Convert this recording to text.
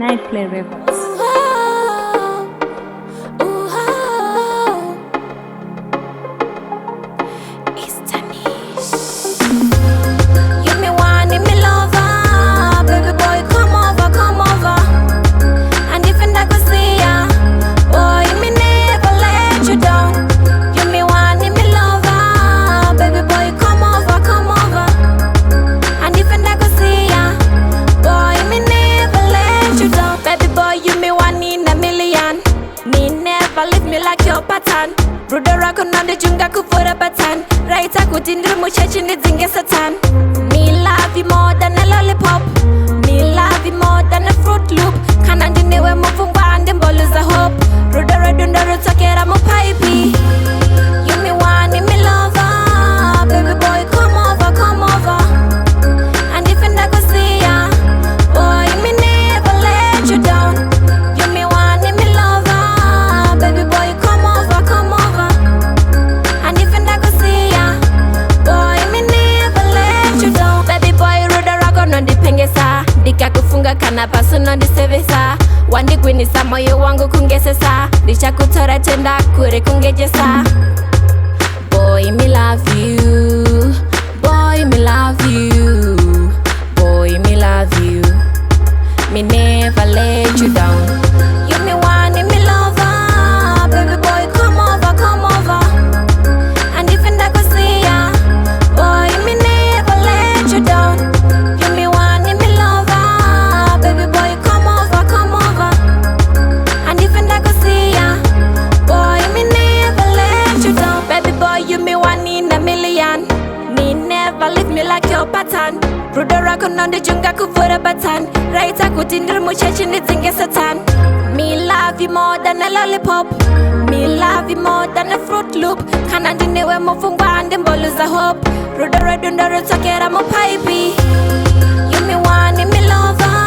Night Play Records. Like your pattern Rudera konande junga kufura batan Raita kutindiri muchachini zinge satan Me love you more than a lollipop Me love you more than a fruit loop Kanandi niwe mufungwa ande mbolu za hope Rudera dundara takera mupaipi You me want me lover Baby boy come over And if I go see ya Boy me never let you down You me want me lover Baby boy come over And if I go see ya Boy me never let you down Baby boy Rudera kono ndipengesa Dika kufunga kana pasu no ndisevesa Wandi kwinisa moyo wangu kungesesa Disha kutora tenda kure kungejesa Boy me love you Boy me love you Boy me love you Me never let you down You me want me lover Baby boy come over And if I go see ya Boy me never let you down You me want me lover Baby boy come over And if I go see ya Boy me never let you down Baby boy you me one in a million Me never leave me like your pattern Rudera konande junga kuvura batan Raita kutindiri muchachini zinge satan Me love you more than a lollipop Me love you more than a fruit loop Kanandi niwe mufungwa ande mbolu za hope Rudera dundara takera mupaipi You me want me lover